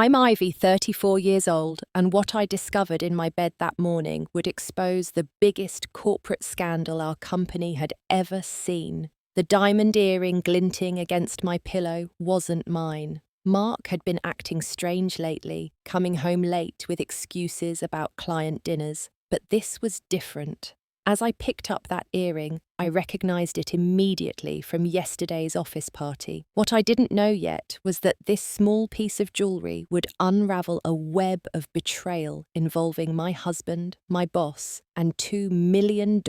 I'm Ivy, 34 years old, and what I discovered in my bed that morning would expose the biggest corporate scandal our company had ever seen. The diamond earring glinting against my pillow wasn't mine. Mark had been acting strange lately, coming home late with excuses about client dinners, but this was different. As I picked up that earring, I recognized it immediately from yesterday's office party. What I didn't know yet was that this small piece of jewelry would unravel a web of betrayal involving my husband, my boss, and $2 million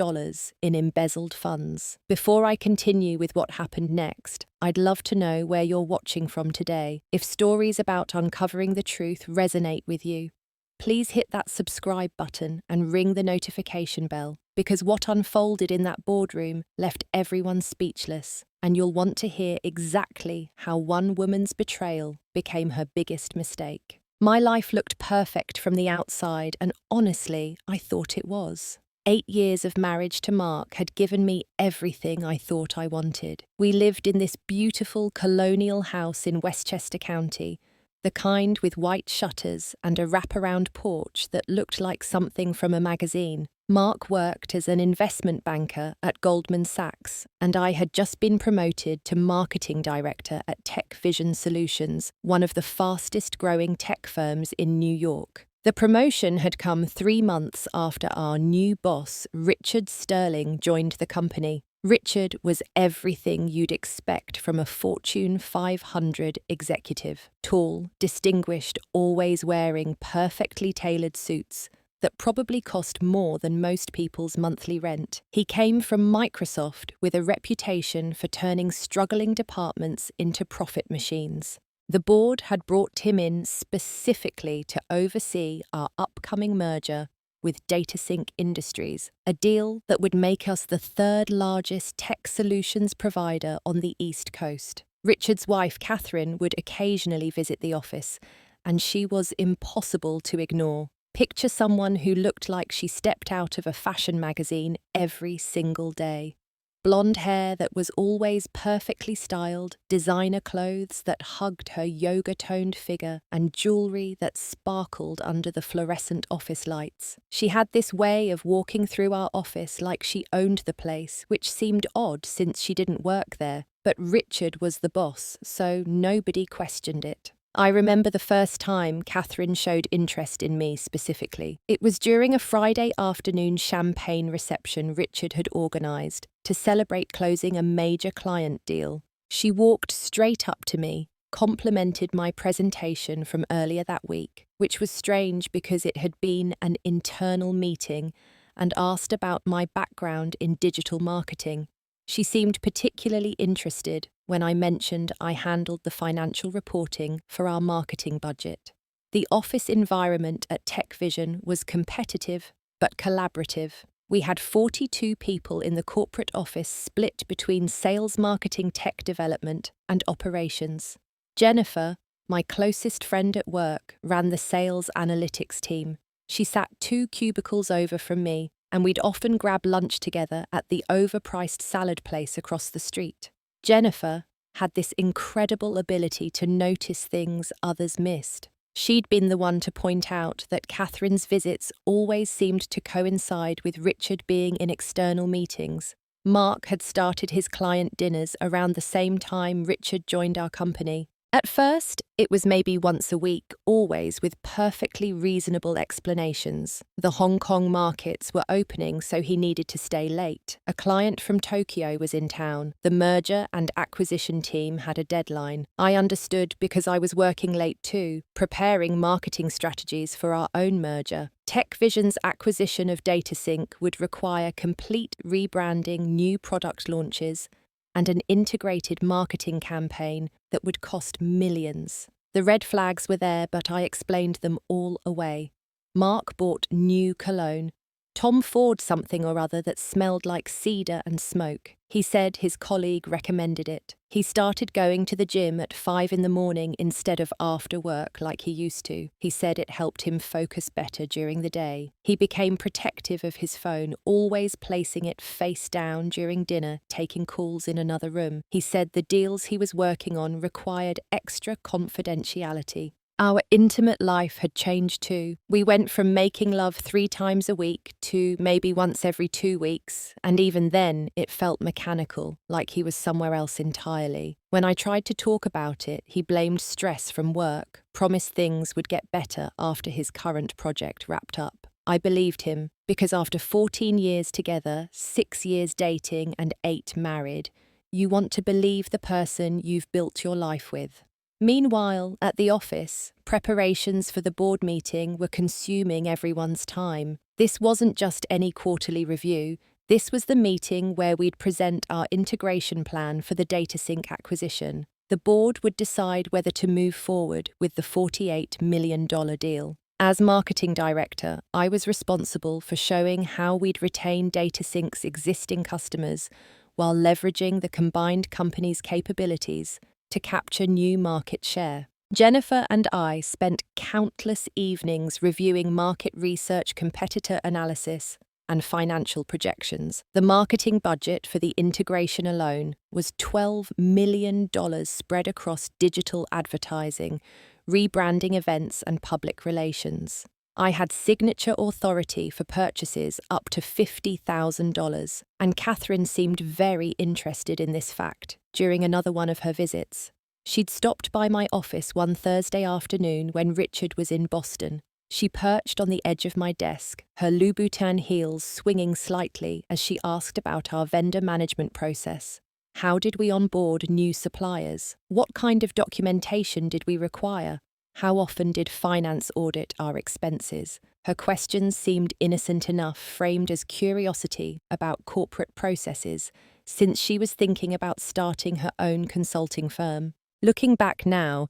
in embezzled funds. Before I continue with what happened next, I'd love to know where you're watching from today. If stories about uncovering the truth resonate with you, please hit that subscribe button and ring the notification bell, because what unfolded in that boardroom left everyone speechless, and you'll want to hear exactly how one woman's betrayal became her biggest mistake. My life looked perfect from the outside, and honestly, I thought it was. 8 years of marriage to Mark had given me everything I thought I wanted. We lived in this beautiful colonial house in Westchester County, the kind with white shutters and a wraparound porch that looked like something from a magazine. Mark worked as an investment banker at Goldman Sachs, and I had just been promoted to marketing director at Tech Vision Solutions, one of the fastest-growing tech firms in New York. The promotion had come 3 months after our new boss, Richard Sterling, joined the company. Richard was everything you'd expect from a Fortune 500 executive. Tall, distinguished, always wearing perfectly tailored suits that probably cost more than most people's monthly rent. He came from Microsoft with a reputation for turning struggling departments into profit machines. The board had brought him in specifically to oversee our upcoming merger with DataSync Industries, a deal that would make us the 3rd largest tech solutions provider on the East Coast. Richard's wife, Catherine, would occasionally visit the office, and she was impossible to ignore. Picture someone who looked like she stepped out of a fashion magazine every single day. Blonde hair that was always perfectly styled, designer clothes that hugged her yoga-toned figure, and jewelry that sparkled under the fluorescent office lights. She had this way of walking through our office like she owned the place, which seemed odd since she didn't work there. But Richard was the boss, so nobody questioned it. I remember the first time Catherine showed interest in me specifically. It was during a Friday afternoon champagne reception Richard had organised to celebrate closing a major client deal. She walked straight up to me, complimented my presentation from earlier that week, which was strange because it had been an internal meeting, and asked about my background in digital marketing. She seemed particularly interested when I mentioned I handled the financial reporting for our marketing budget. The office environment at Tech Vision was competitive but collaborative. We had 42 people in the corporate office split between sales, marketing, tech development, and operations. Jennifer, my closest friend at work, ran the sales analytics team. She sat 2 cubicles over from me, and we'd often grab lunch together at the overpriced salad place across the street. Jennifer had this incredible ability to notice things others missed. She'd been the one to point out that Catherine's visits always seemed to coincide with Richard being in external meetings. Mark had started his client dinners around the same time Richard joined our company. At first, it was maybe once a week, always with perfectly reasonable explanations. The Hong Kong markets were opening, so he needed to stay late. A client from Tokyo was in town. The merger and acquisition team had a deadline. I understood because I was working late too, preparing marketing strategies for our own merger. Tech Vision's acquisition of DataSync would require complete rebranding, new product launches, and an integrated marketing campaign that would cost millions. The red flags were there, but I explained them all away. Mark bought new cologne, Tom Ford something or other that smelled like cedar and smoke. He said his colleague recommended it. He started going to the gym at 5 in the morning instead of after work like he used to. He said it helped him focus better during the day. He became protective of his phone, always placing it face down during dinner, taking calls in another room. He said the deals he was working on required extra confidentiality. Our intimate life had changed too. We went from making love 3 times a week to maybe once every 2 weeks, and even then it felt mechanical, like he was somewhere else entirely. When I tried to talk about it, he blamed stress from work, promised things would get better after his current project wrapped up. I believed him, because after 14 years together, 6 years dating and 8 married, you want to believe the person you've built your life with. Meanwhile, at the office, preparations for the board meeting were consuming everyone's time. This wasn't just any quarterly review. This was the meeting where we'd present our integration plan for the DataSync acquisition. The board would decide whether to move forward with the $48 million deal. As marketing director, I was responsible for showing how we'd retain DataSync's existing customers while leveraging the combined company's capabilities to capture new market share. Jennifer and I spent countless evenings reviewing market research, competitor analysis, and financial projections. The marketing budget for the integration alone was $12 million spread across digital advertising, rebranding events, and public relations. I had signature authority for purchases up to $50,000, and Catherine seemed very interested in this fact during another one of her visits. She'd stopped by my office one Thursday afternoon when Richard was in Boston. She perched on the edge of my desk, her Louboutin heels swinging slightly as she asked about our vendor management process. How did we onboard new suppliers? What kind of documentation did we require? How often did finance audit our expenses? Her questions seemed innocent enough, framed as curiosity about corporate processes, since she was thinking about starting her own consulting firm. Looking back now,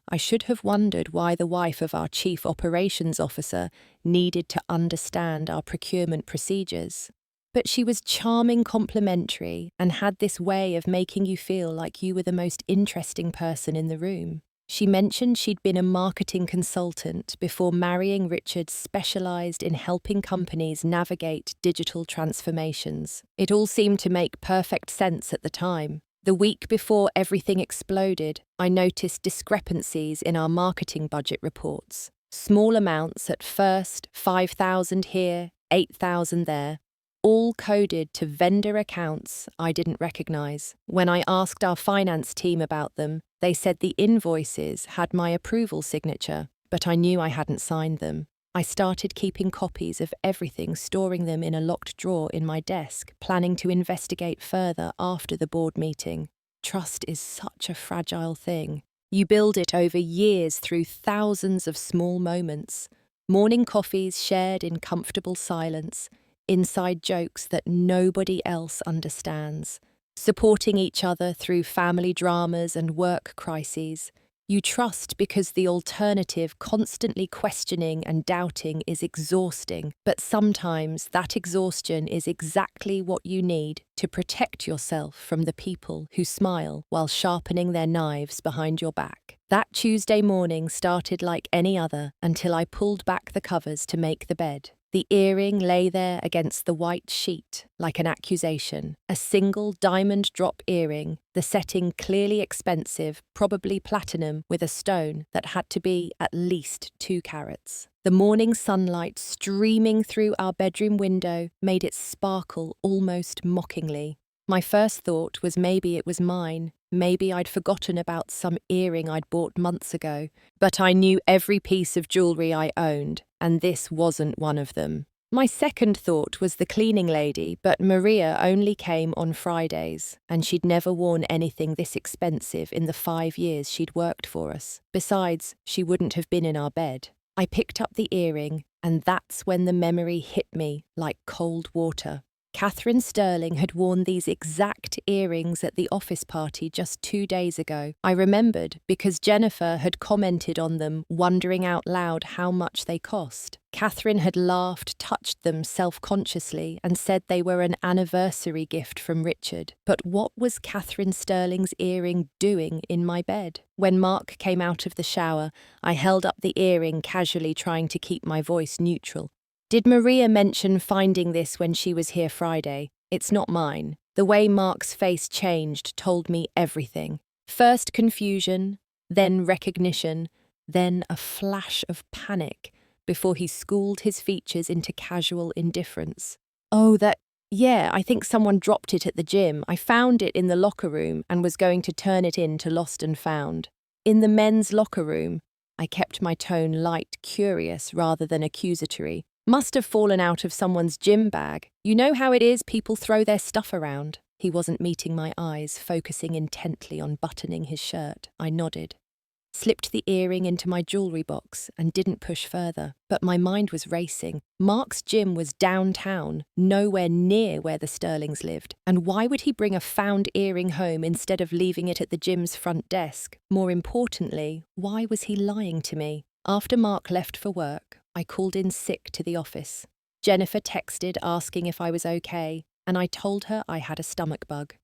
I should have wondered why the wife of our chief operations officer needed to understand our procurement procedures. But she was charming, complimentary, and had this way of making you feel like you were the most interesting person in the room. She mentioned she'd been a marketing consultant before marrying Richard, specialized in helping companies navigate digital transformations. It all seemed to make perfect sense at the time. The week before everything exploded, I noticed discrepancies in our marketing budget reports. Small amounts at first, 5,000 here, 8,000 there, all coded to vendor accounts I didn't recognize. When I asked our finance team about them, they said the invoices had my approval signature, but I knew I hadn't signed them. I started keeping copies of everything, storing them in a locked drawer in my desk, planning to investigate further after the board meeting. Trust is such a fragile thing. You build it over years through thousands of small moments, morning coffees shared in comfortable silence, inside jokes that nobody else understands, supporting each other through family dramas and work crises. You trust because the alternative, constantly questioning and doubting, is exhausting, but sometimes that exhaustion is exactly what you need to protect yourself from the people who smile while sharpening their knives behind your back. That Tuesday morning started like any other until I pulled back the covers to make the bed. The earring lay there against the white sheet like an accusation. A single diamond drop earring, the setting clearly expensive, probably platinum, with a stone that had to be at least 2 carats. The morning sunlight streaming through our bedroom window made it sparkle almost mockingly. My first thought was maybe it was mine. Maybe I'd forgotten about some earring I'd bought months ago. But I knew every piece of jewellery I owned, and this wasn't one of them. My second thought was the cleaning lady, but Maria only came on Fridays, and she'd never worn anything this expensive in the 5 years she'd worked for us. Besides, she wouldn't have been in our bed. I picked up the earring, and that's when the memory hit me like cold water. Catherine Sterling had worn these exact earrings at the office party just 2 days ago. I remembered because Jennifer had commented on them, wondering out loud how much they cost. Catherine had laughed, touched them self-consciously, and said they were an anniversary gift from Richard. But what was Catherine Sterling's earring doing in my bed? When Mark came out of the shower, I held up the earring casually, trying to keep my voice neutral. Did Maria mention finding this when she was here Friday? It's not mine. The way Mark's face changed told me everything. First confusion, then recognition, then a flash of panic before he schooled his features into casual indifference. "Oh, yeah, I think someone dropped it at the gym. I found it in the locker room and was going to turn it in to Lost and Found." "In the men's locker room?" I kept my tone light, curious rather than accusatory. "Must have fallen out of someone's gym bag. You know how it is, people throw their stuff around." He wasn't meeting my eyes, focusing intently on buttoning his shirt. I nodded. Slipped the earring into my jewellery box and didn't push further. But my mind was racing. Mark's gym was downtown, nowhere near where the Sterlings lived. And why would he bring a found earring home instead of leaving it at the gym's front desk? More importantly, why was he lying to me? After Mark left for work, I called in sick to the office. Jennifer texted asking if I was okay, and I told her I had a stomach bug.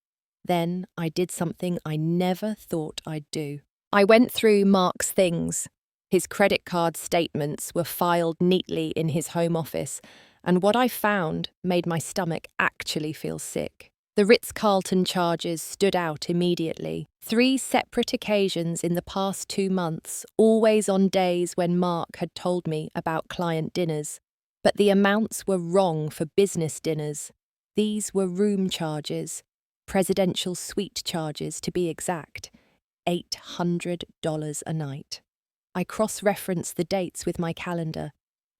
Then I did something I never thought I'd do. I went through Mark's things. His credit card statements were filed neatly in his home office, and what I found made my stomach actually feel sick. The Ritz-Carlton charges stood out immediately. 3 separate occasions in the past 2 months, always on days when Mark had told me about client dinners. But the amounts were wrong for business dinners. These were room charges, presidential suite charges to be exact. $800 a night. I cross-referenced the dates with my calendar.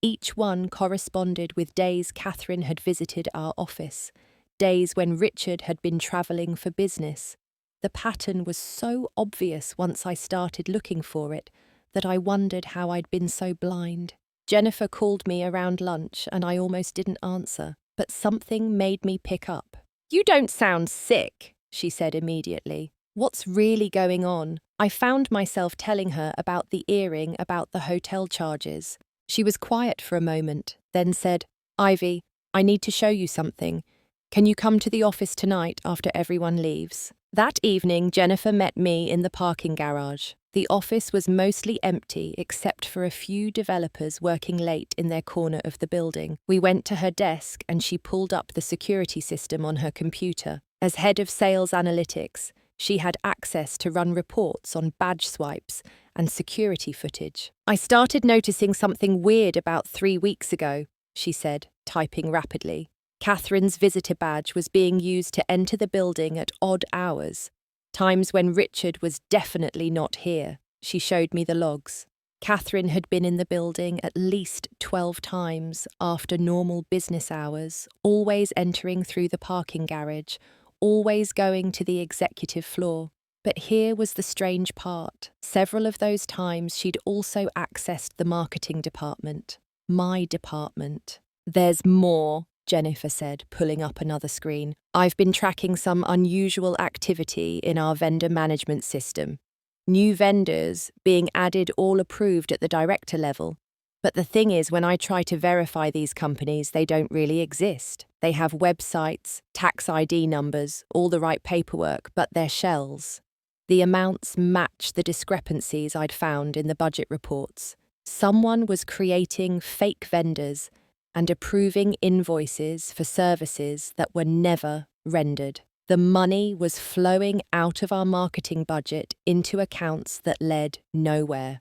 Each one corresponded with days Catherine had visited our office, days when Richard had been travelling for business. The pattern was so obvious once I started looking for it that I wondered how I'd been so blind. Jennifer called me around lunch and I almost didn't answer, but something made me pick up. "You don't sound sick," she said immediately. "What's really going on?" I found myself telling her about the earring about the hotel charges. She was quiet for a moment, then said, "Ivy, I need to show you something. Can you come to the office tonight after everyone leaves?" That evening, Jennifer met me in the parking garage. The office was mostly empty except for a few developers working late in their corner of the building. We went to her desk and she pulled up the security system on her computer. As head of sales analytics, she had access to run reports on badge swipes and security footage. "I started noticing something weird about 3 weeks ago," she said, typing rapidly. Catherine's visitor badge was being used to enter the building at odd hours, times when Richard was definitely not here. She showed me the logs. Catherine had been in the building at least 12 times after normal business hours, always entering through the parking garage, always going to the executive floor. But here was the strange part. Several of those times she'd also accessed the marketing department. My department. "There's more," Jennifer said, pulling up another screen. "I've been tracking some unusual activity in our vendor management system. New vendors being added, all approved at the director level. But the thing is, when I try to verify these companies, they don't really exist. They have websites, tax ID numbers, all the right paperwork, but they're shells." The amounts match the discrepancies I'd found in the budget reports. Someone was creating fake vendors and approving invoices for services that were never rendered. The money was flowing out of our marketing budget into accounts that led nowhere.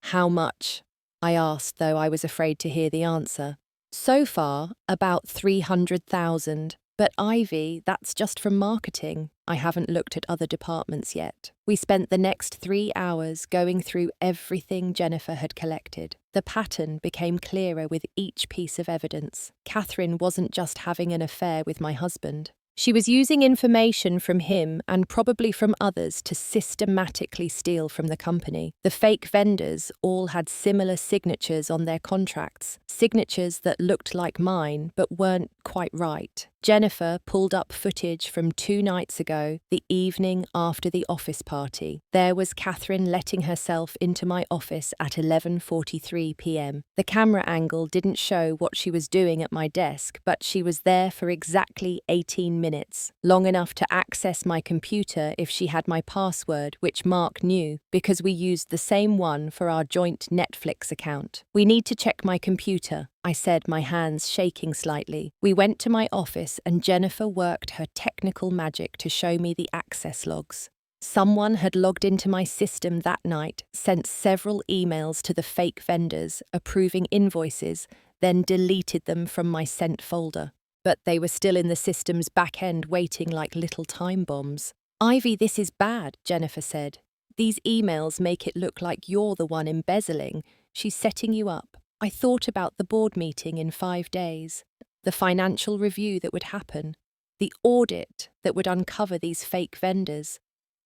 "How much?" I asked, though I was afraid to hear the answer. "So far, about 300,000. But Ivy, that's just from marketing. I haven't looked at other departments yet." We spent the next 3 hours going through everything Jennifer had collected. The pattern became clearer with each piece of evidence. Catherine wasn't just having an affair with my husband. She was using information from him and probably from others to systematically steal from the company. The fake vendors all had similar signatures on their contracts, signatures that looked like mine but weren't quite right. Jennifer pulled up footage from 2 nights ago, the evening after the office party. There was Catherine letting herself into my office at 11:43 p.m. The camera angle didn't show what she was doing at my desk, but she was there for exactly 18 minutes, long enough to access my computer if she had my password, which Mark knew, because we used the same one for our joint Netflix account. "We need to check my computer," I said, my hands shaking slightly. We went to my office and Jennifer worked her technical magic to show me the access logs. Someone had logged into my system that night, sent several emails to the fake vendors, approving invoices, then deleted them from my sent folder. But they were still in the system's back end waiting like little time bombs. "Ivy, this is bad," Jennifer said. "These emails make it look like you're the one embezzling. She's setting you up." I thought about the board meeting in 5 days, the financial review that would happen, the audit that would uncover these fake vendors,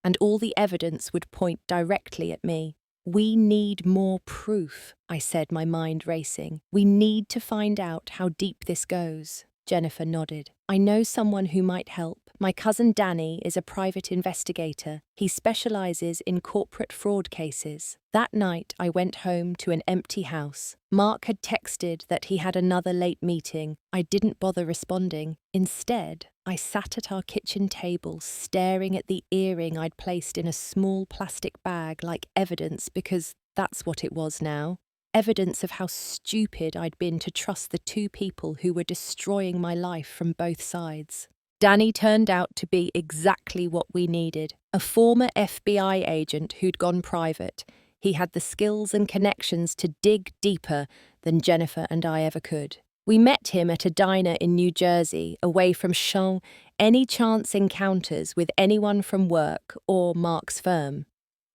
and all the evidence would point directly at me. "We need more proof," I said, my mind racing. "We need to find out how deep this goes." Jennifer nodded. "I know someone who might help. My cousin Danny is a private investigator. He specializes in corporate fraud cases." That night, I went home to an empty house. Mark had texted that he had another late meeting. I didn't bother responding. Instead, I sat at our kitchen table, staring at the earring I'd placed in a small plastic bag like evidence, because that's what it was now. Evidence of how stupid I'd been to trust the two people who were destroying my life from both sides. Danny turned out to be exactly what we needed. A former FBI agent who'd gone private. He had the skills and connections to dig deeper than Jennifer and I ever could. We met him at a diner in New Jersey, away from any chance encounters with anyone from work or Mark's firm.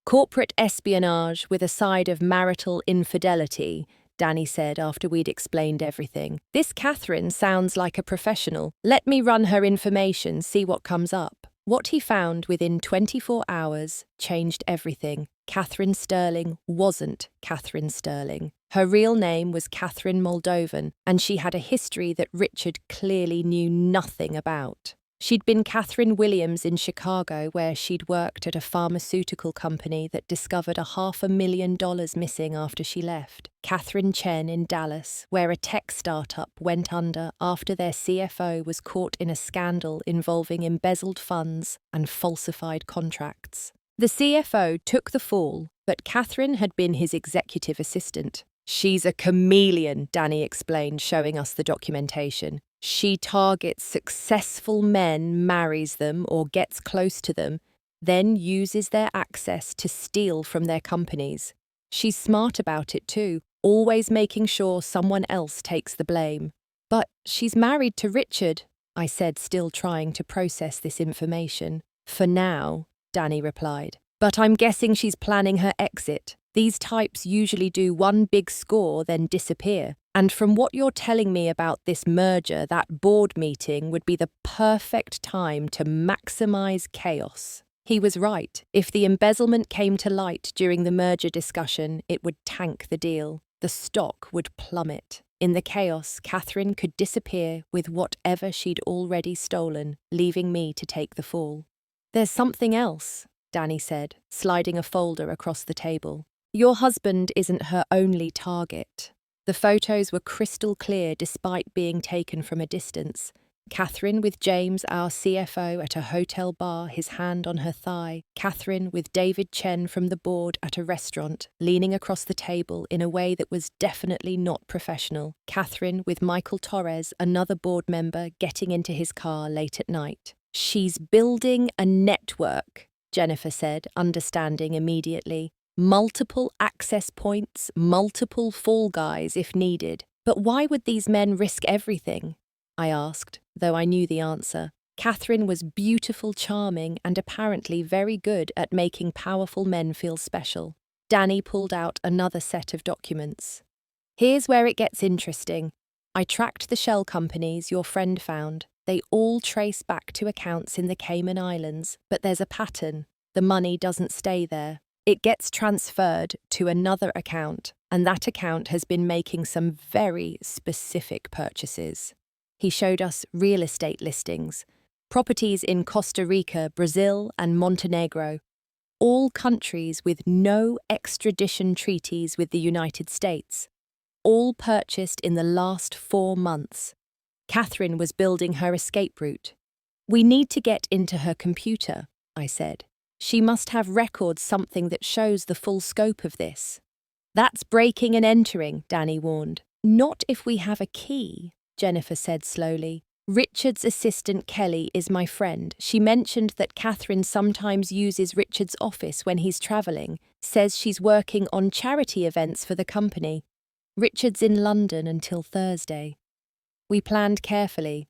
"Corporate espionage with a side of marital infidelity," Danny said after we'd explained everything. "This Catherine sounds like a professional. Let me run her information, see what comes up." What he found within 24 hours changed everything. Catherine Sterling wasn't Catherine Sterling. Her real name was Catherine Moldovan, and she had a history that Richard clearly knew nothing about. She'd been Catherine Williams in Chicago, where she'd worked at a pharmaceutical company that discovered $500,000 missing after she left. Catherine Chen in Dallas, where a tech startup went under after their CFO was caught in a scandal involving embezzled funds and falsified contracts. The CFO took the fall, but Catherine had been his executive assistant. "She's a chameleon," Danny explained, showing us the documentation. "She targets successful men, marries them or gets close to them, then uses their access to steal from their companies. She's smart about it too, always making sure someone else takes the blame." "But she's married to Richard," I said, still trying to process this information. "For now," Danny replied. "But I'm guessing she's planning her exit. These types usually do one big score, then disappear. And from what you're telling me about this merger, that board meeting would be the perfect time to maximize chaos." He was right. If the embezzlement came to light during the merger discussion, it would tank the deal. The stock would plummet. In the chaos, Catherine could disappear with whatever she'd already stolen, leaving me to take the fall. "There's something else," Danny said, sliding a folder across the table. "Your husband isn't her only target." The photos were crystal clear despite being taken from a distance. Catherine with James, our CFO, at a hotel bar, his hand on her thigh. Catherine with David Chen from the board at a restaurant, leaning across the table in a way that was definitely not professional. Catherine with Michael Torres, another board member, getting into his car late at night. "She's building a network," Jennifer said, understanding immediately. "Multiple access points, multiple fall guys if needed. But why would these men risk everything?" I asked, though I knew the answer. Catherine was beautiful, charming, and apparently very good at making powerful men feel special. Danny pulled out another set of documents. "Here's where it gets interesting. I tracked the shell companies your friend found. They all trace back to accounts in the Cayman Islands, but there's a pattern. The money doesn't stay there. It gets transferred to another account, and that account has been making some very specific purchases." He showed us real estate listings, properties in Costa Rica, Brazil, and Montenegro, all countries with no extradition treaties with the United States, all purchased in the last 4 months. Catherine was building her escape route. "We need to get into her computer," I said. "She must have records, something that shows the full scope of this." "That's breaking and entering," Danny warned. "Not if we have a key," Jennifer said slowly. Richard's assistant Kelly is my friend. She mentioned that Catherine sometimes uses Richard's office when he's travelling, says she's working on charity events for the company. Richard's in London until Thursday. We planned carefully.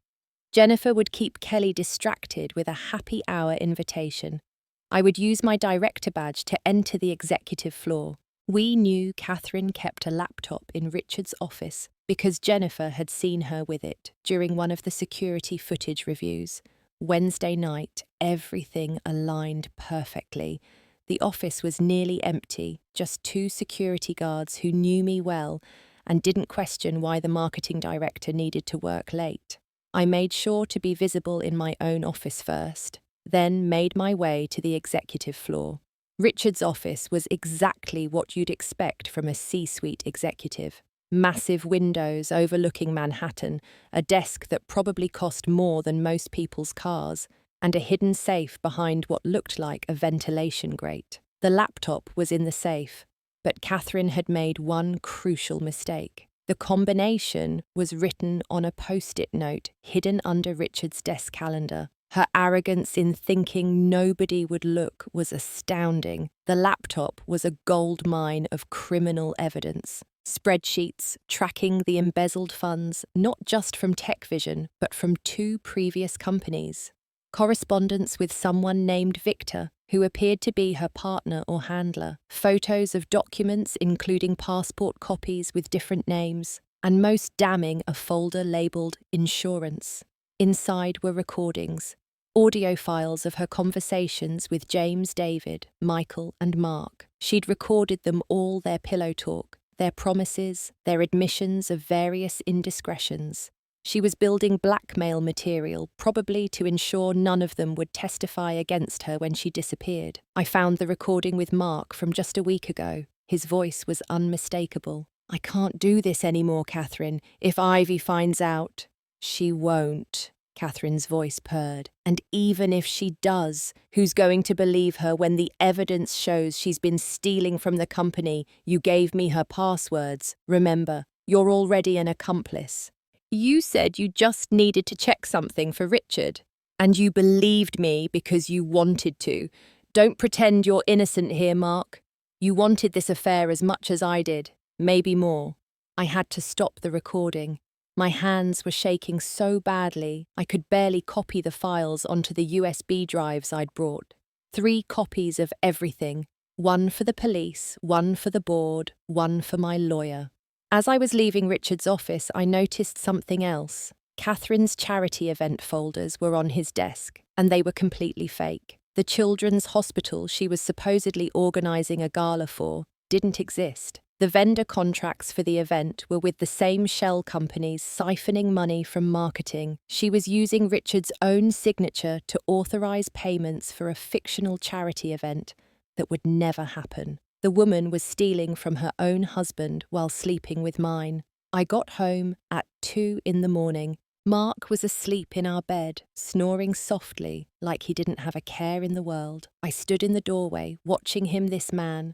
Jennifer would keep Kelly distracted with a happy hour invitation. I would use my director badge to enter the executive floor. We knew Catherine kept a laptop in Richard's office because Jennifer had seen her with it during one of the security footage reviews. Wednesday night, everything aligned perfectly. The office was nearly empty, just 2 security guards who knew me well and didn't question why the marketing director needed to work late. I made sure to be visible in my own office first, then made my way to the executive floor. Richard's office was exactly what you'd expect from a C-suite executive. Massive windows overlooking Manhattan, a desk that probably cost more than most people's cars, and a hidden safe behind what looked like a ventilation grate. The laptop was in the safe, but Catherine had made one crucial mistake. The combination was written on a post-it note hidden under Richard's desk calendar. Her arrogance in thinking nobody would look was astounding. The laptop was a gold mine of criminal evidence. Spreadsheets tracking the embezzled funds, not just from TechVision, but from 2 previous companies. Correspondence with someone named Victor, who appeared to be her partner or handler. Photos of documents including passport copies with different names. And most damning, a folder labelled insurance. Inside were recordings. Audio files of her conversations with James, David, Michael, and Mark. She'd recorded them all, their pillow talk, their promises, their admissions of various indiscretions. She was building blackmail material, probably to ensure none of them would testify against her when she disappeared. I found the recording with Mark from just a week ago. His voice was unmistakable. "I can't do this anymore, Catherine. If Ivy finds out..." "She won't," Catherine's voice purred. "And even if she does, who's going to believe her when the evidence shows she's been stealing from the company? You gave me her passwords. Remember, you're already an accomplice. You said you just needed to check something for Richard. And you believed me because you wanted to. Don't pretend you're innocent here, Mark. You wanted this affair as much as I did, maybe more." I had to stop the recording. My hands were shaking so badly I could barely copy the files onto the USB drives I'd brought. 3 copies of everything, 1 for the police, 1 for the board, 1 for my lawyer. As I was leaving Richard's office, I noticed something else. Catherine's charity event folders were on his desk, and they were completely fake. The children's hospital she was supposedly organising a gala for didn't exist. The vendor contracts for the event were with the same shell companies siphoning money from marketing. She was using Richard's own signature to authorise payments for a fictional charity event that would never happen. The woman was stealing from her own husband while sleeping with mine. I got home at 2 in the morning. Mark was asleep in our bed, snoring softly like he didn't have a care in the world. I stood in the doorway, watching him, this man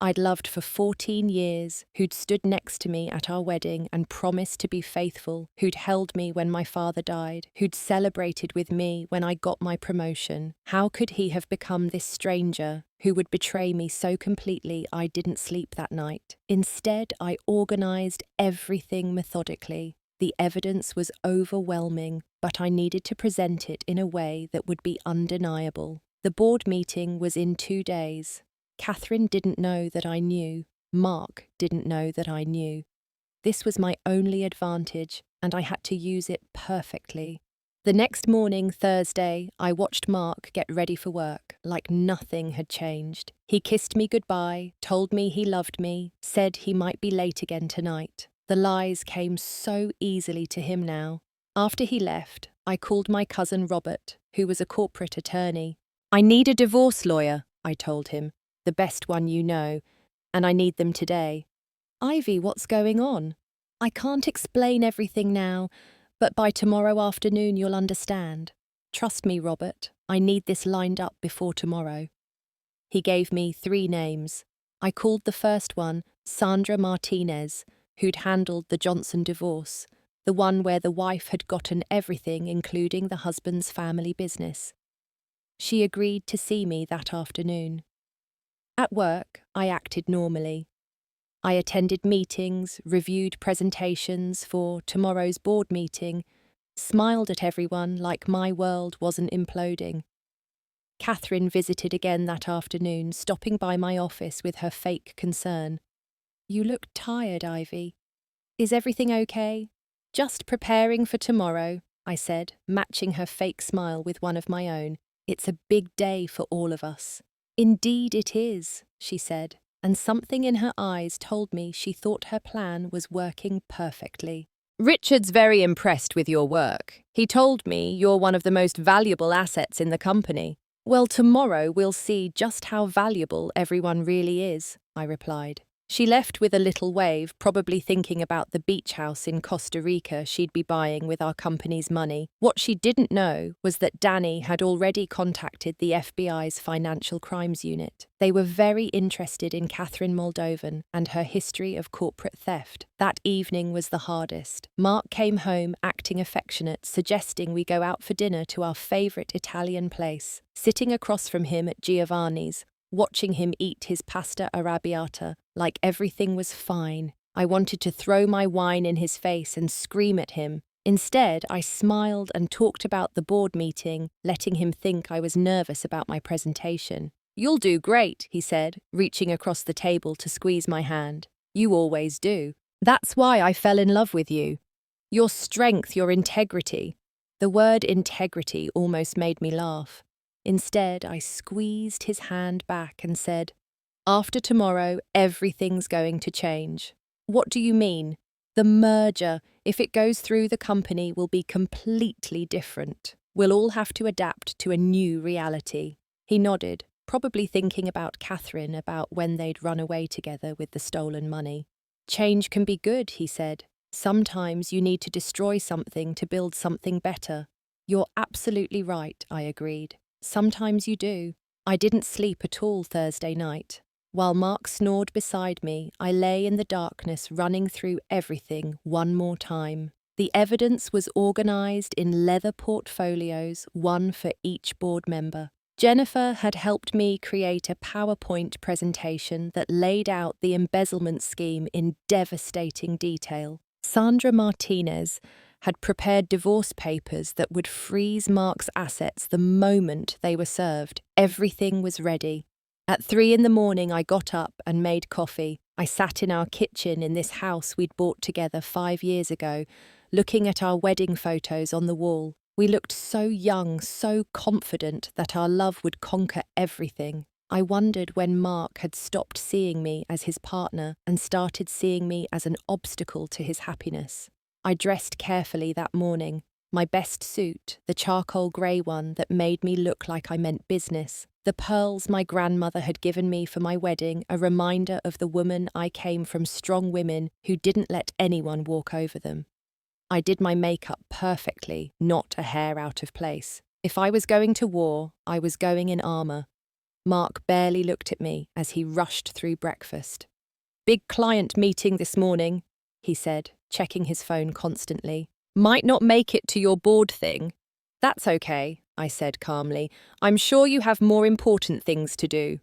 I'd loved for 14 years, who'd stood next to me at our wedding and promised to be faithful, who'd held me when my father died, who'd celebrated with me when I got my promotion. How could he have become this stranger who would betray me so completely I didn't sleep that night? Instead, I organised everything methodically. The evidence was overwhelming, but I needed to present it in a way that would be undeniable. The board meeting was in 2 days. Catherine didn't know that I knew. Mark didn't know that I knew. This was my only advantage, and I had to use it perfectly. The next morning, Thursday, I watched Mark get ready for work, like nothing had changed. He kissed me goodbye, told me he loved me, said he might be late again tonight. The lies came so easily to him now. After he left, I called my cousin Robert, who was a corporate attorney. "I need a divorce lawyer," I told him. "The best one you know, and I need them today." "Ivy, what's going on?" "I can't explain everything now, but by tomorrow afternoon you'll understand. Trust me, Robert, I need this lined up before tomorrow." He gave me 3 names. I called the first one Sandra Martinez, who'd handled the Johnson divorce. the one where the wife had gotten everything, including the husband's family business. She agreed to see me that afternoon. At work, I acted normally. I attended meetings, reviewed presentations for tomorrow's board meeting, smiled at everyone like my world wasn't imploding. Catherine visited again that afternoon, stopping by my office with her fake concern. "You look tired, Ivy. Is everything okay?" "Just preparing for tomorrow," I said, matching her fake smile with one of my own. "It's a big day for all of us." "Indeed it is," she said, and something in her eyes told me she thought her plan was working perfectly. "Richard's very impressed with your work. He told me you're one of the most valuable assets in the company." "Well, tomorrow we'll see just how valuable everyone really is," I replied. She left with a little wave, probably thinking about the beach house in Costa Rica she'd be buying with our company's money. What she didn't know was that Danny had already contacted the FBI's Financial Crimes Unit. They were very interested in Catherine Moldovan and her history of corporate theft. That evening was the hardest. Mark came home acting affectionate, suggesting we go out for dinner to our favourite Italian place. Sitting across from him at Giovanni's, watching him eat his pasta arrabbiata like everything was fine, I wanted to throw my wine in his face and scream at him. Instead, I smiled and talked about the board meeting, letting him think I was nervous about my presentation. "You'll do great," he said, reaching across the table to squeeze my hand. "You always do. That's why I fell in love with you. Your strength, your integrity." The word integrity almost made me laugh. Instead, I squeezed his hand back and said, "After tomorrow, everything's going to change." "What do you mean?" "The merger, if it goes through the company, will be completely different. We'll all have to adapt to a new reality." He nodded, probably thinking about Catherine, about when they'd run away together with the stolen money. "Change can be good," he said. "Sometimes you need to destroy something to build something better." "You're absolutely right," I agreed. "Sometimes you do." I didn't sleep at all Thursday night. While Mark snored beside me, I lay in the darkness running through everything one more time. The evidence was organised in leather portfolios, one for each board member. Jennifer had helped me create a PowerPoint presentation that laid out the embezzlement scheme in devastating detail. Sandra Martinez had prepared divorce papers that would freeze Mark's assets the moment they were served. Everything was ready. At 3 a.m, I got up and made coffee. I sat in our kitchen in this house we'd bought together 5 years ago, looking at our wedding photos on the wall. We looked so young, so confident that our love would conquer everything. I wondered when Mark had stopped seeing me as his partner and started seeing me as an obstacle to his happiness. I dressed carefully that morning. My best suit, the charcoal grey one that made me look like I meant business. The pearls my grandmother had given me for my wedding, a reminder of the woman I came from, strong women who didn't let anyone walk over them. I did my makeup perfectly, not a hair out of place. If I was going to war, I was going in armour. Mark barely looked at me as he rushed through breakfast. "Big client meeting this morning," he said, checking his phone constantly. "Might not make it to your board thing." "That's okay," I said calmly. "I'm sure you have more important things to do."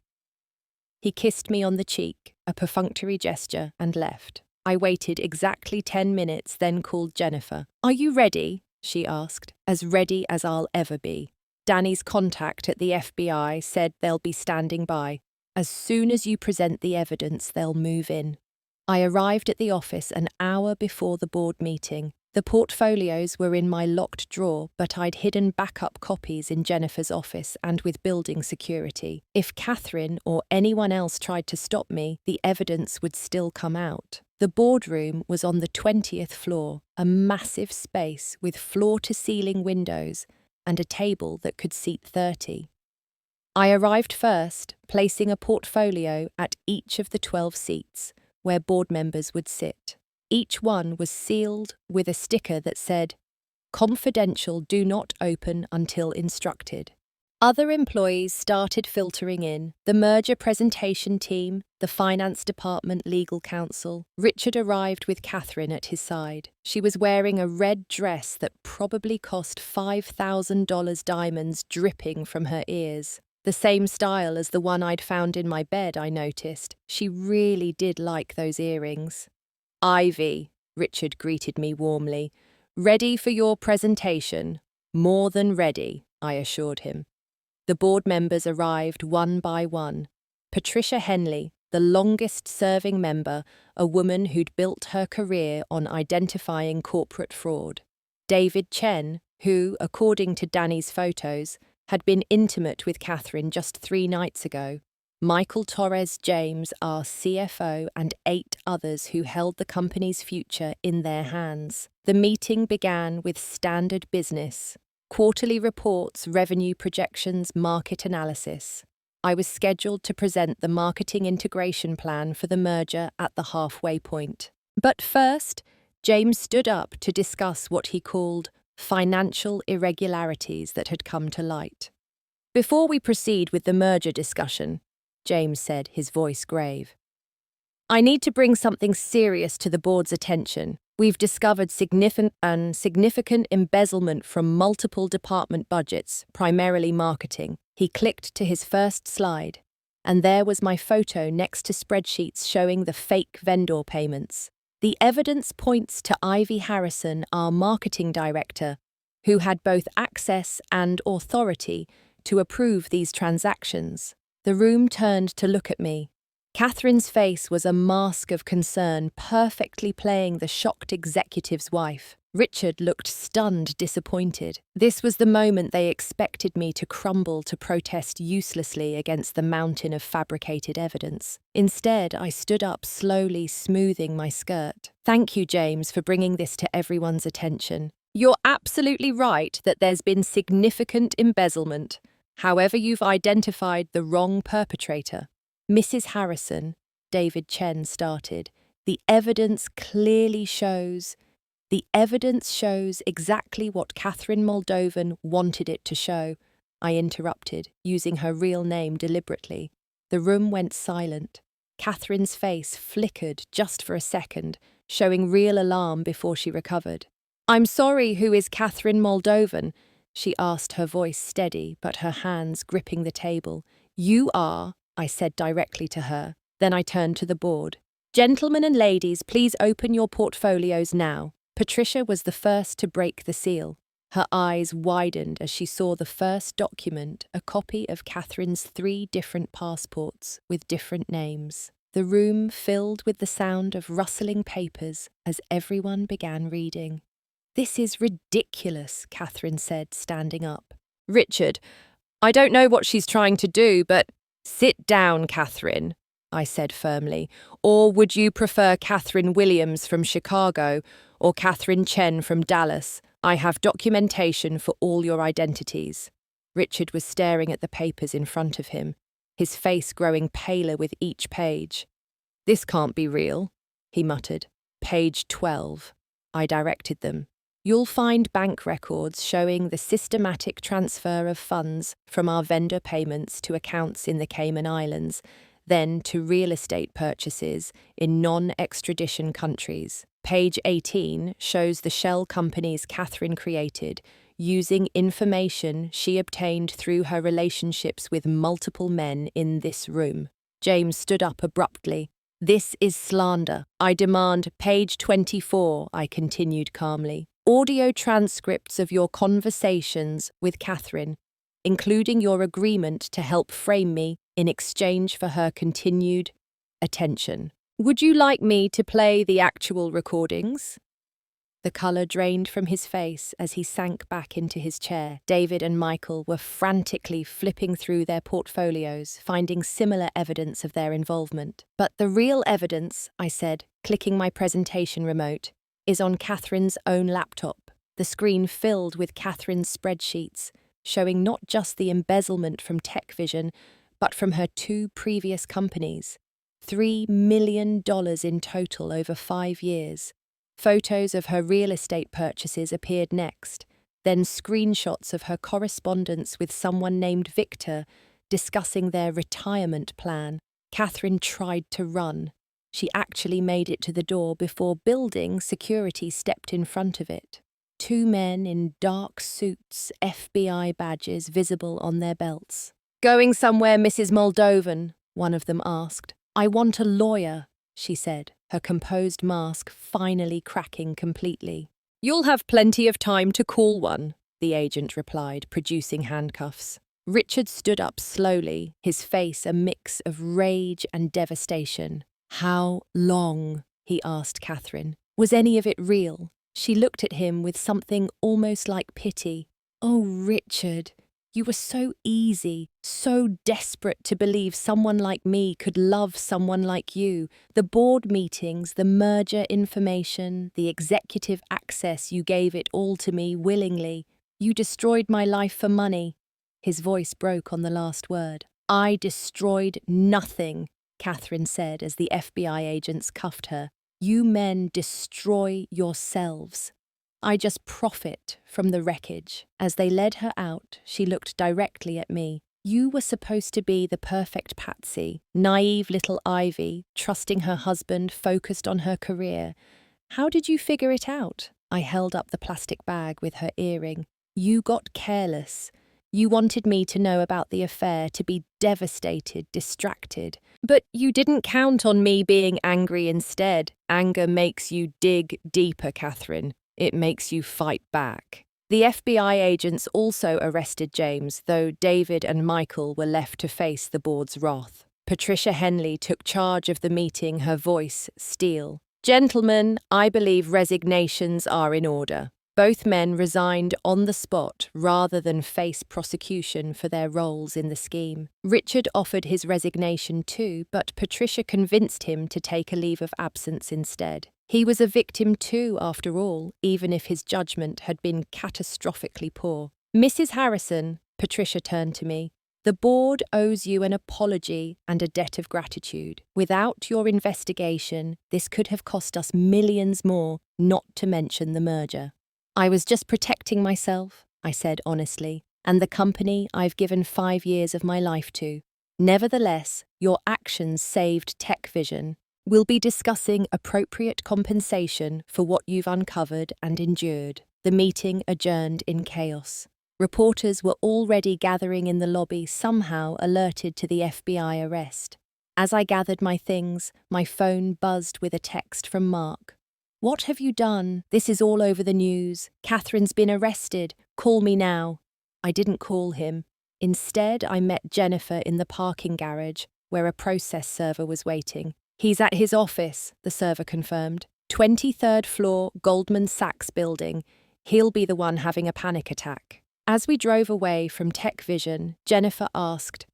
He kissed me on the cheek, a perfunctory gesture, and left. I waited exactly 10 minutes, then called Jennifer. "Are you ready?" she asked. "As ready as I'll ever be. Danny's contact at the FBI said they'll be standing by. As soon as you present the evidence, they'll move in." I arrived at the office an hour before the board meeting. The portfolios were in my locked drawer, but I'd hidden backup copies in Jennifer's office and with building security. If Catherine or anyone else tried to stop me, the evidence would still come out. The boardroom was on the 20th floor, a massive space with floor-to-ceiling windows and a table that could seat 30. I arrived first, placing a portfolio at each of the 12 seats, where board members would sit. Each one was sealed with a sticker that said, "Confidential, do not open until instructed." Other employees started filtering in: the merger presentation team, the finance department legal counsel. Richard arrived with Catherine at his side. She was wearing a red dress that probably cost $5,000 diamonds dripping from her ears. The same style as the one I'd found in my bed, I noticed. She really did like those earrings. "Ivy," Richard greeted me warmly. "Ready for your presentation?" "More than ready," I assured him. The board members arrived one by one. Patricia Henley, the longest-serving member, a woman who'd built her career on identifying corporate fraud. David Chen, who, according to Danny's photos, had been intimate with Catherine just 3 nights ago. Michael Torres James, our CFO, and 8 others who held the company's future in their hands. The meeting began with standard business: quarterly reports, revenue projections, market analysis. I was scheduled to present the marketing integration plan for the merger at the halfway point. But first, James stood up to discuss what he called financial irregularities that had come to light. "Before we proceed with the merger discussion," James said, his voice grave, "I need to bring something serious to the board's attention. We've discovered significant embezzlement from multiple department budgets, primarily marketing." He clicked to his first slide, and there was my photo next to spreadsheets showing the fake vendor payments. The evidence points to Ivy Harrison, our marketing director, who had both access and authority to approve these transactions. The room turned to look at me. Catherine's face was a mask of concern, perfectly playing the shocked executive's wife. Richard looked stunned, disappointed. This was the moment they expected me to crumble to protest uselessly against the mountain of fabricated evidence. Instead, I stood up, slowly smoothing my skirt. "Thank you, James, for bringing this to everyone's attention. You're absolutely right that there's been significant embezzlement. However, you've identified the wrong perpetrator." "Mrs. Harrison," David Chen started, The evidence shows exactly what Catherine Moldovan wanted it to show," I interrupted, using her real name deliberately. The room went silent. Catherine's face flickered just for a second, showing real alarm before she recovered. "I'm sorry, who is Catherine Moldovan?" she asked, her voice steady, but her hands gripping the table. "You are," I said directly to her. Then I turned to the board. "Gentlemen and ladies, please open your portfolios now." Patricia was the first to break the seal. Her eyes widened as she saw the first document, a copy of Catherine's 3 different passports with different names. The room filled with the sound of rustling papers as everyone began reading. "This is ridiculous," Catherine said, standing up. "Richard, I don't know what she's trying to do, but—" "Sit down, Catherine," I said firmly. "Or would you prefer Catherine Williams from Chicago or Catherine Chen from Dallas? I have documentation for all your identities." Richard was staring at the papers in front of him, his face growing paler with each page. "This can't be real," he muttered. "Page 12. I directed them. "You'll find bank records showing the systematic transfer of funds from our vendor payments to accounts in the Cayman Islands, then to real estate purchases in non-extradition countries. Page 18 shows the shell companies Catherine created, using information she obtained through her relationships with multiple men in this room." James stood up abruptly. "This is slander. I demand page 24, I continued calmly. "Audio transcripts of your conversations with Catherine, including your agreement to help frame me in exchange for her continued attention. Would you like me to play the actual recordings?" The colour drained from his face as he sank back into his chair. David and Michael were frantically flipping through their portfolios, finding similar evidence of their involvement. "But the real evidence," I said, clicking my presentation remote, "is on Catherine's own laptop. The screen filled with Catherine's spreadsheets, showing not just the embezzlement from TechVision, but from her 2 previous companies. $3 million in total over 5 years. Photos of her real estate purchases appeared next. then screenshots of her correspondence with someone named Victor discussing their retirement plan. Catherine tried to run. She actually made it to the door before building security stepped in front of it. Two men in dark suits, FBI badges visible on their belts. "Going somewhere, Mrs. Moldovan?" one of them asked. "I want a lawyer," she said, her composed mask finally cracking completely. "You'll have plenty of time to call one," the agent replied, producing handcuffs. Richard stood up slowly, his face a mix of rage and devastation. "How long?" he asked Catherine. "Was any of it real?" She looked at him with something almost like pity. "Oh, Richard, you were so easy, so desperate to believe someone like me could love someone like you. The board meetings, the merger information, the executive access, you gave it all to me willingly. You destroyed my life for money." His voice broke on the last word. "I destroyed nothing," Catherine said as the FBI agents cuffed her. "You men destroy yourselves. I just profit from the wreckage." As they led her out, she looked directly at me. "You were supposed to be the perfect patsy, naive little Ivy, trusting her husband, focused on her career. How did you figure it out?" I held up the plastic bag with her earring. "You got careless. You wanted me to know about the affair, to be devastated, distracted. But you didn't count on me being angry instead. Anger makes you dig deeper, Catherine. It makes you fight back." The FBI agents also arrested James, though David and Michael were left to face the board's wrath. Patricia Henley took charge of the meeting, her voice steel. "Gentlemen, I believe resignations are in order." Both men resigned on the spot rather than face prosecution for their roles in the scheme. Richard offered his resignation too, but Patricia convinced him to take a leave of absence instead. He was a victim too, after all, even if his judgment had been catastrophically poor. "Mrs. Harrison," Patricia turned to me, "the board owes you an apology and a debt of gratitude. Without your investigation, this could have cost us millions more, not to mention the merger." "I was just protecting myself," I said honestly, "and the company I've given 5 years of my life to. Nevertheless, your actions saved Tech Vision. We'll be discussing appropriate compensation for what you've uncovered and endured." The meeting adjourned in chaos. Reporters were already gathering in the lobby, somehow alerted to the FBI arrest. As I gathered my things, my phone buzzed with a text from Mark. "What have you done? This is all over the news. Catherine's been arrested. Call me now." I didn't call him. Instead, I met Jennifer in the parking garage, where a process server was waiting. "He's at his office," the server confirmed. 23rd floor, Goldman Sachs building. He'll be the one having a panic attack." As we drove away from Tech Vision, Jennifer asked,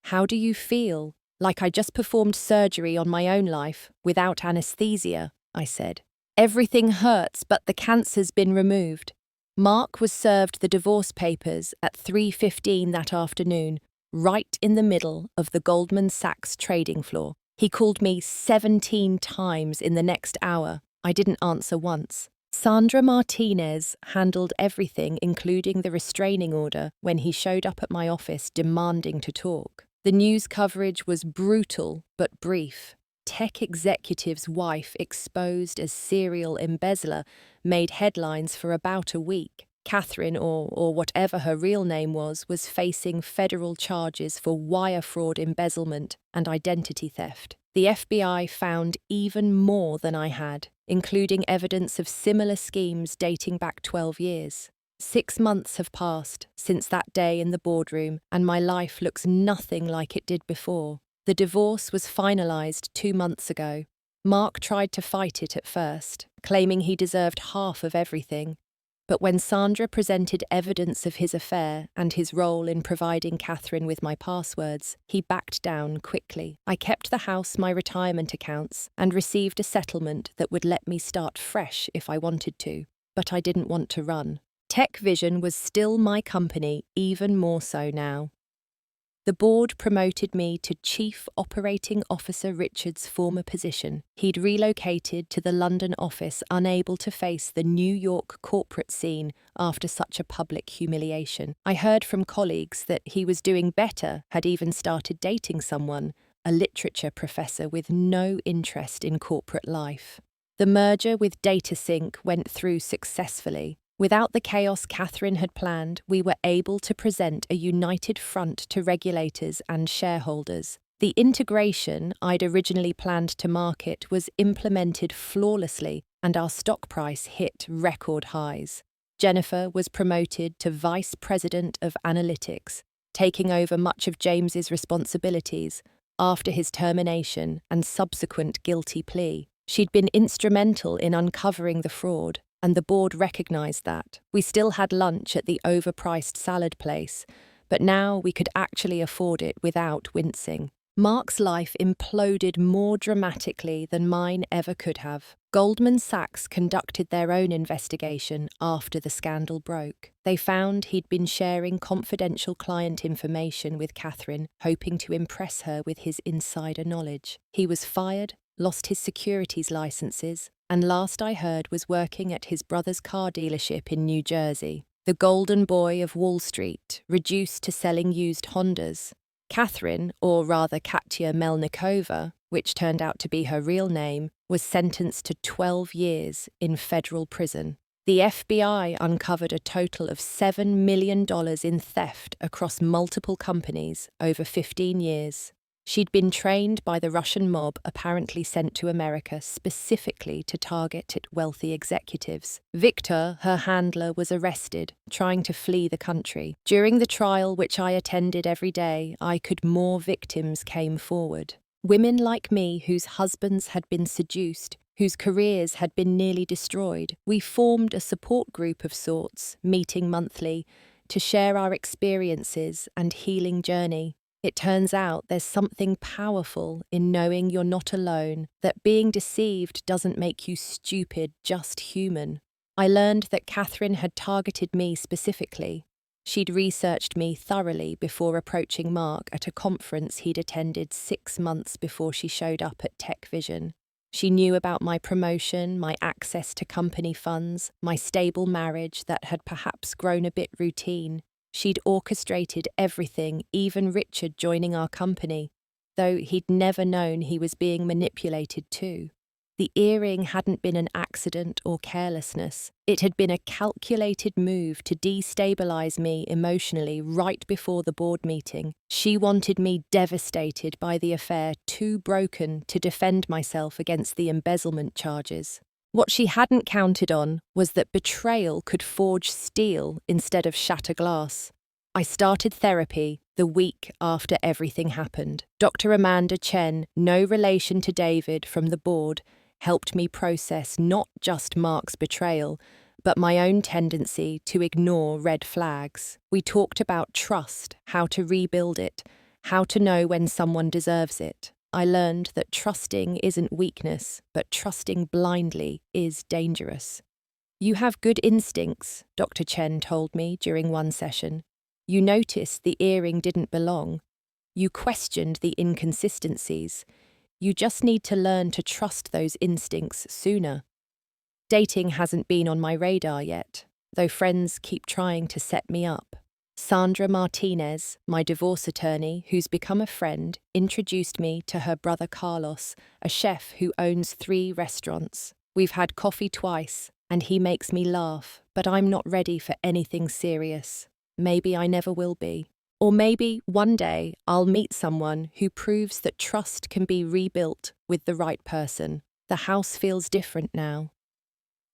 "How do you feel?" "Like I just performed surgery on my own life, without anesthesia," I said. "Everything hurts, but the cancer's been removed." Mark was served the divorce papers at 3:15 that afternoon, right in the middle of the Goldman Sachs trading floor. He called me 17 times in the next hour. I didn't answer once. Sandra Martinez handled everything, including the restraining order, when he showed up at my office demanding to talk. The news coverage was brutal but brief. Tech executive's wife exposed as serial embezzler made headlines for about a week. Catherine, or whatever her real name was facing federal charges for wire fraud, embezzlement, and identity theft. The FBI found even more than I had, including evidence of similar schemes dating back 12 years. 6 months have passed since that day in the boardroom, and my life looks nothing like it did before. The divorce was finalized 2 months ago. Mark tried to fight it at first, claiming he deserved half of everything. But when Sandra presented evidence of his affair and his role in providing Catherine with my passwords, he backed down quickly. I kept the house, my retirement accounts, and received a settlement that would let me start fresh if I wanted to. But I didn't want to run. Tech Vision was still my company, even more so now. The board promoted me to Chief Operating Officer Richard's former position. He'd relocated to the London office, unable to face the New York corporate scene after such a public humiliation. I heard from colleagues that he was doing better, had even started dating someone, a literature professor with no interest in corporate life. The merger with DataSync went through successfully. Without the chaos Catherine had planned, we were able to present a united front to regulators and shareholders. The integration I'd originally planned to market was implemented flawlessly, and our stock price hit record highs. Jennifer was promoted to Vice President of Analytics, taking over much of James's responsibilities after his termination and subsequent guilty plea. She'd been instrumental in uncovering the fraud, and the board recognized that. We still had lunch at the overpriced salad place, but now we could actually afford it without wincing. Mark's life imploded more dramatically than mine ever could have. Goldman Sachs conducted their own investigation after the scandal broke. They found he'd been sharing confidential client information with Catherine, hoping to impress her with his insider knowledge. He was fired, lost his securities licenses, and last I heard was working at his brother's car dealership in New Jersey. The golden boy of Wall Street, reduced to selling used Hondas. Catherine, or rather Katya Melnikova, which turned out to be her real name, was sentenced to 12 years in federal prison. The FBI uncovered a total of $7 million in theft across multiple companies over 15 years. She'd been trained by the Russian mob, apparently sent to America specifically to target wealthy executives. Victor, her handler, was arrested, trying to flee the country. During the trial, which I attended every day, more victims came forward. Women like me whose husbands had been seduced, whose careers had been nearly destroyed. We formed a support group of sorts, meeting monthly, to share our experiences and healing journey. It turns out there's something powerful in knowing you're not alone, that being deceived doesn't make you stupid, just human. I learned that Catherine had targeted me specifically. She'd researched me thoroughly before approaching Mark at a conference he'd attended 6 months before she showed up at Tech Vision. She knew about my promotion, my access to company funds, my stable marriage that had perhaps grown a bit routine. She'd orchestrated everything, even Richard joining our company, though he'd never known he was being manipulated too. The earring hadn't been an accident or carelessness. It had been a calculated move to destabilize me emotionally right before the board meeting. She wanted me devastated by the affair, too broken to defend myself against the embezzlement charges. What she hadn't counted on was that betrayal could forge steel instead of shatter glass. I started therapy the week after everything happened. Dr. Amanda Chen, no relation to David, from the board, helped me process not just Mark's betrayal, but my own tendency to ignore red flags. We talked about trust, how to rebuild it, how to know when someone deserves it. I learned that trusting isn't weakness, but trusting blindly is dangerous. You have good instincts, Dr. Chen told me during one session. You noticed the earring didn't belong. You questioned the inconsistencies. You just need to learn to trust those instincts sooner. Dating hasn't been on my radar yet, though friends keep trying to set me up. Sandra Martinez, my divorce attorney, who's become a friend, introduced me to her brother Carlos, a chef who owns 3 restaurants. We've had coffee twice, and he makes me laugh, but I'm not ready for anything serious. Maybe I never will be. Or maybe one day I'll meet someone who proves that trust can be rebuilt with the right person. The house feels different now.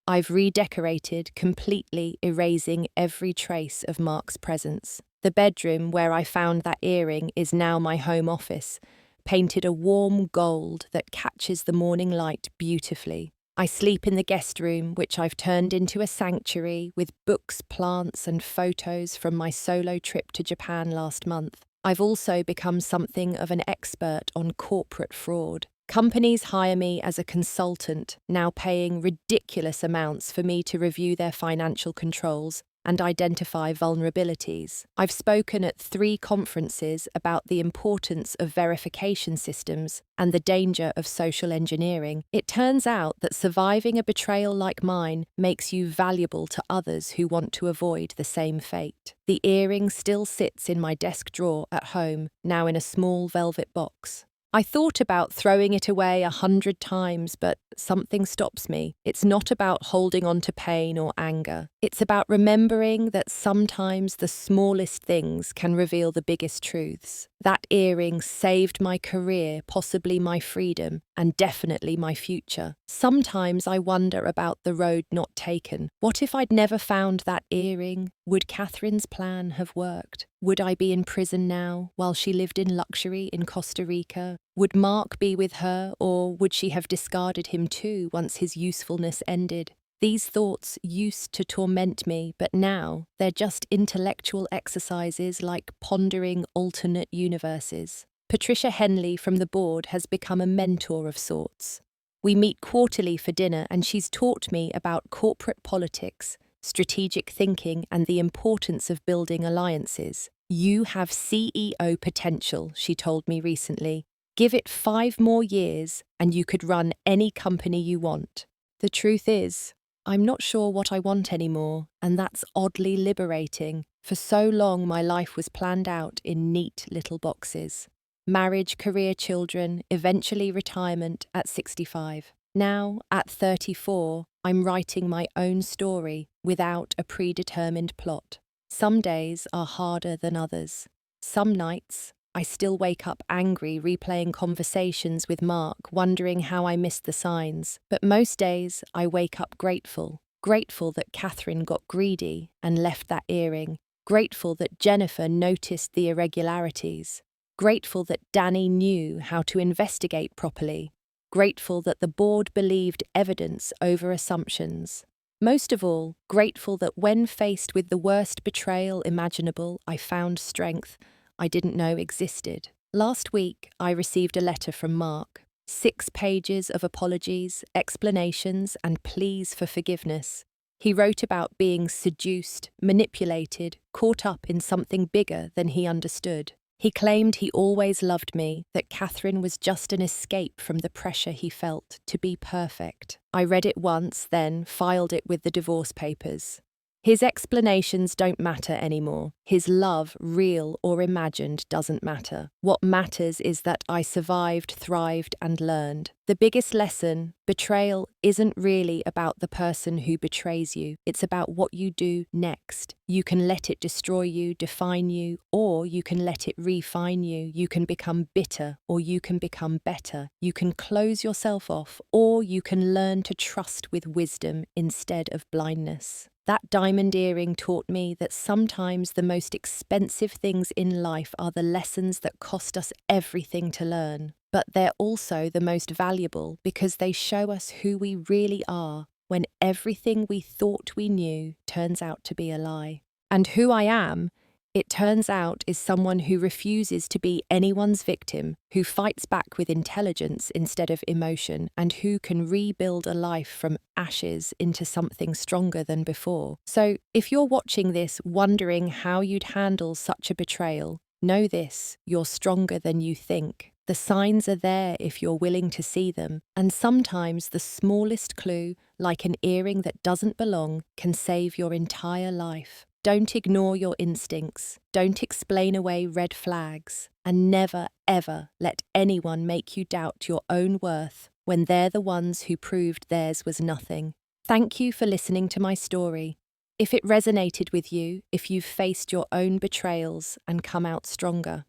I've redecorated, completely erasing every trace of Mark's presence. The bedroom where I found that earring is now my home office, painted a warm gold that catches the morning light beautifully. I sleep in the guest room, which I've turned into a sanctuary with books, plants, and photos from my solo trip to Japan last month. I've also become something of an expert on corporate fraud. Companies hire me as a consultant, now paying ridiculous amounts for me to review their financial controls, and identify vulnerabilities. I've spoken at 3 conferences about the importance of verification systems and the danger of social engineering. It turns out that surviving a betrayal like mine makes you valuable to others who want to avoid the same fate. The earring still sits in my desk drawer at home, now in a small velvet box. I thought about throwing it away 100 times, but something stops me. It's not about holding on to pain or anger. It's about remembering that sometimes the smallest things can reveal the biggest truths. That earring saved my career, possibly my freedom, and definitely my future. Sometimes I wonder about the road not taken. What if I'd never found that earring? Would Catherine's plan have worked? Would I be in prison now, while she lived in luxury in Costa Rica? Would Mark be with her, or would she have discarded him too once his usefulness ended? These thoughts used to torment me, but now they're just intellectual exercises like pondering alternate universes. Patricia Henley from the board has become a mentor of sorts. We meet quarterly for dinner, and she's taught me about corporate politics, strategic thinking, and the importance of building alliances. You have CEO potential, she told me recently. Give it 5 more years and you could run any company you want. The truth is, I'm not sure what I want anymore, and that's oddly liberating. For so long, my life was planned out in neat little boxes. Marriage, career, children, eventually retirement at 65. Now, at 34, I'm writing my own story without a predetermined plot. Some days are harder than others. Some nights, I still wake up angry, replaying conversations with Mark, wondering how I missed the signs. But most days, I wake up grateful. Grateful that Catherine got greedy and left that earring. Grateful that Jennifer noticed the irregularities. Grateful that Danny knew how to investigate properly. Grateful that the board believed evidence over assumptions. Most of all, grateful that when faced with the worst betrayal imaginable, I found strength I didn't know existed. Last week, I received a letter from Mark. 6 pages of apologies, explanations, and pleas for forgiveness. He wrote about being seduced, manipulated, caught up in something bigger than he understood. He claimed he always loved me, that Catherine was just an escape from the pressure he felt to be perfect. I read it once, then filed it with the divorce papers. His explanations don't matter anymore. His love, real or imagined, doesn't matter. What matters is that I survived, thrived, and learned. The biggest lesson: betrayal isn't really about the person who betrays you. It's about what you do next. You can let it destroy you, define you, or you can let it refine you. You can become bitter, or you can become better. You can close yourself off, or you can learn to trust with wisdom instead of blindness. That diamond earring taught me that sometimes the most expensive things in life are the lessons that cost us everything to learn. But they're also the most valuable because they show us who we really are when everything we thought we knew turns out to be a lie. And who I am, it turns out, is someone who refuses to be anyone's victim, who fights back with intelligence instead of emotion, and who can rebuild a life from ashes into something stronger than before. So, if you're watching this wondering how you'd handle such a betrayal, know this: you're stronger than you think. The signs are there if you're willing to see them, and sometimes the smallest clue, like an earring that doesn't belong, can save your entire life. Don't ignore your instincts, don't explain away red flags, and never, ever let anyone make you doubt your own worth when they're the ones who proved theirs was nothing. Thank you for listening to my story. If it resonated with you, if you've faced your own betrayals and come out stronger,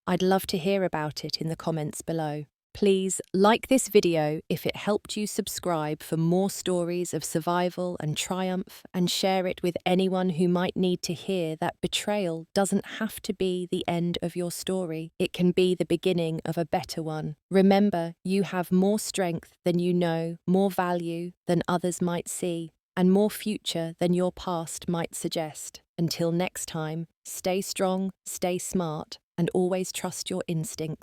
I'd love to hear about it in the comments below. Please like this video if it helped you, subscribe for more stories of survival and triumph, and share it with anyone who might need to hear that betrayal doesn't have to be the end of your story. It can be the beginning of a better one. Remember, you have more strength than you know, more value than others might see, and more future than your past might suggest. Until next time, stay strong, stay smart, and always trust your instincts.